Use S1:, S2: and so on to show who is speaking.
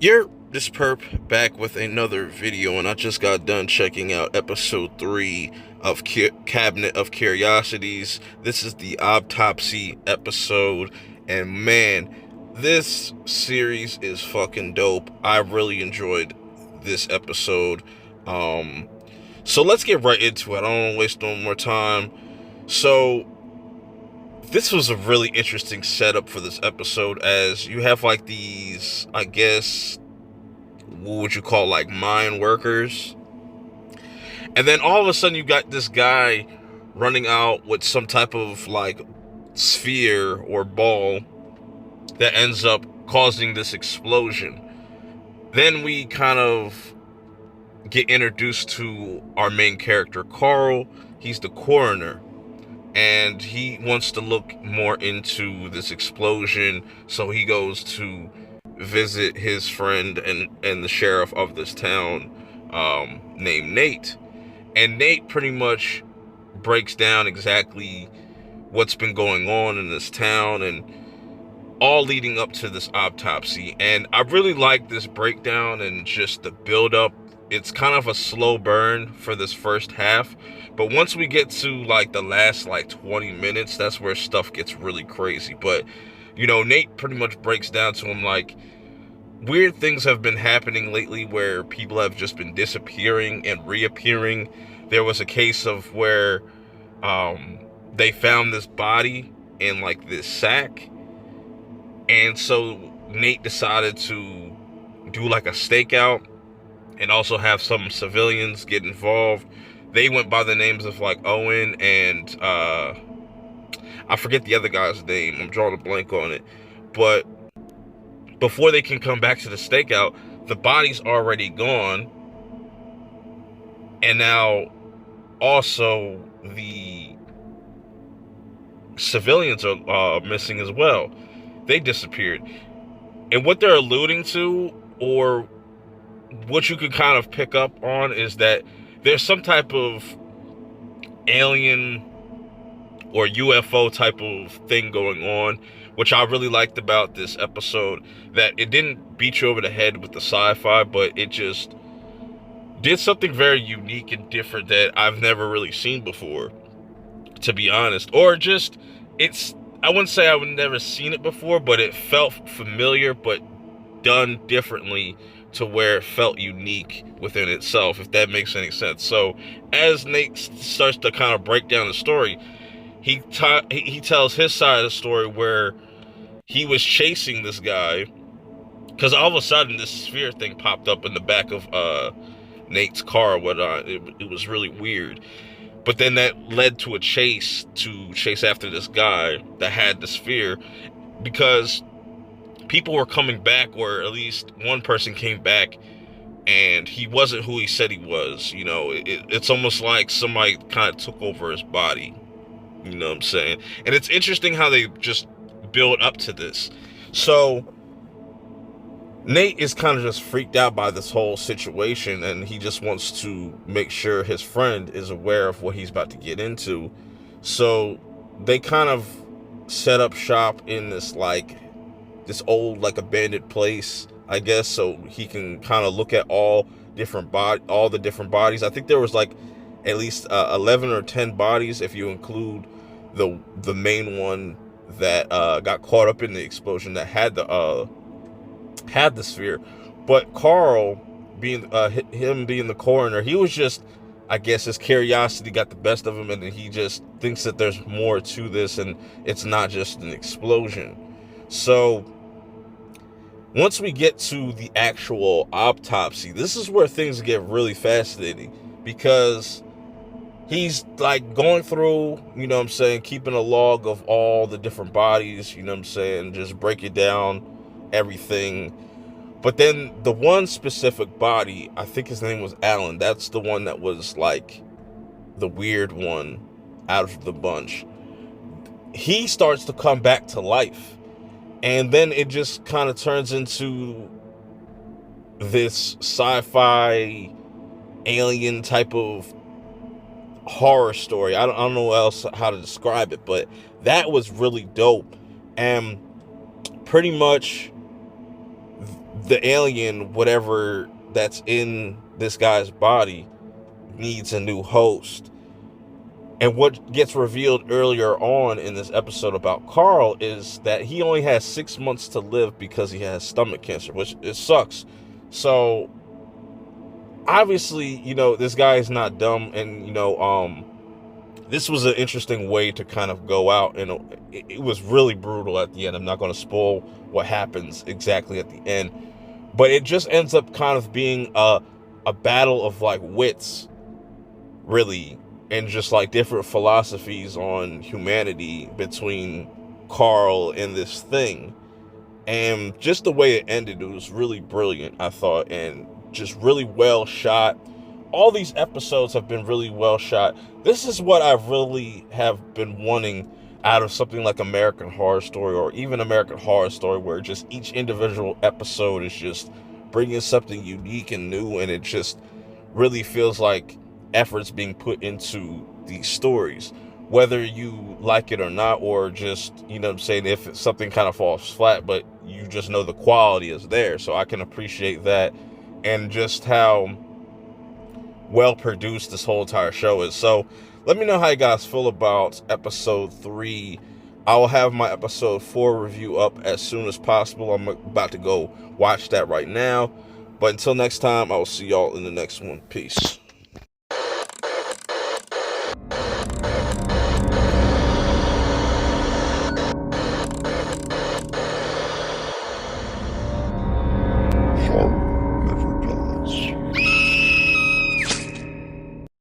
S1: You're this perp back with another video, and I just got done checking out episode 3 of Cabinet of Curiosities. This is the autopsy episode, and man, this series is fucking dope. I really enjoyed this episode. Um, so let's get right into it. I don't want to waste no more time. So this was a really interesting setup for this episode, as you have like these, I guess, what would you call, like, mine workers, and then all of a sudden you got this guy running out with some type of like sphere or ball that ends up causing this explosion. Then we kind of get introduced to our main character, Carl. He's the coroner, and he wants to look more into this explosion, so he goes to visit his friend and the sheriff of this town, named Nate. And Nate pretty much breaks down exactly what's been going on in this town, and all leading up to this autopsy. And I really like this breakdown and just the build up. It's kind of a slow burn for this first half, but once we get to like the last like 20 minutes, that's where stuff gets really crazy. But you know, Nate pretty much breaks down to him like, weird things have been happening lately where people have just been disappearing and reappearing. There was a case of where they found this body in like this sack, and so Nate decided to do like a stakeout and also have some civilians get involved. They went by the names of like Owen and I forget the other guy's name. I'm drawing a blank on it. But before they can come back to the stakeout, the body's already gone. And now also the civilians are missing as well. They disappeared. And what they're alluding to, or what you could kind of pick up on, is that there's some type of alien or UFO type of thing going on, which I really liked about this episode, that it didn't beat you over the head with the sci-fi, but it just did something very unique and different that I've never really seen before, to be honest. Or just, I wouldn't say I would never seen it before, but it felt familiar, but done differently to where it felt unique within itself, if that makes any sense. So as Nate starts to kind of break down the story, he tells his side of the story where he was chasing this guy, because all of a sudden this sphere thing popped up in the back of Nate's car or whatnot. It was really weird. But then that led to a chase after this guy that had the sphere, because people were coming back, or at least one person came back, and he wasn't who he said he was. You know, it's almost like somebody kind of took over his body. You know what I'm saying? And it's interesting how they just build up to this. So Nate is kind of just freaked out by this whole situation, and he just wants to make sure his friend is aware of what he's about to get into. So they kind of set up shop in this old like abandoned place, I guess, so he can kind of look at all the different bodies. I think there was like at least 11 or 10 bodies if you include the main one that got caught up in the explosion that had the sphere. But Carl, being the coroner, he was just, I guess his curiosity got the best of him, and he just thinks that there's more to this and it's not just an explosion. So once we get to the actual autopsy, this is where things get really fascinating, because he's like going through, you know what I'm saying, keeping a log of all the different bodies, you know what I'm saying, just breaking down everything. But then the one specific body, I think his name was Alan, that's the one that was like the weird one out of the bunch. He starts to come back to life, and then it just kind of turns into this sci-fi alien type of horror story. I don't know how to describe it, but that was really dope. And pretty much the alien, whatever that's in this guy's body, needs a new host. And what gets revealed earlier on in this episode about Carl is that he only has 6 months to live because he has stomach cancer, which it sucks. So obviously, this guy is not dumb, and this was an interesting way to kind of go out, and it was really brutal at the end. I'm not going to spoil what happens exactly at the end, but it just ends up kind of being a battle of like wits, really, and just like different philosophies on humanity between Carl and this thing. And just the way it ended, it was really brilliant, I thought, and just really well shot. All these episodes have been really well shot. This is what I really have been wanting out of something like American Horror Story, or even American Horror Story, where just each individual episode is just bringing something unique and new, and it just really feels like efforts being put into these stories, whether you like it or not, or just, I'm saying, if something kind of falls flat, but you just know the quality is there. So I can appreciate that, and just how well produced this whole entire show is. So let me know how you guys feel about episode 3. I will have my episode 4 review up as soon as possible. I'm about to go watch that right now. But until next time, I will see y'all in the next one. Peace.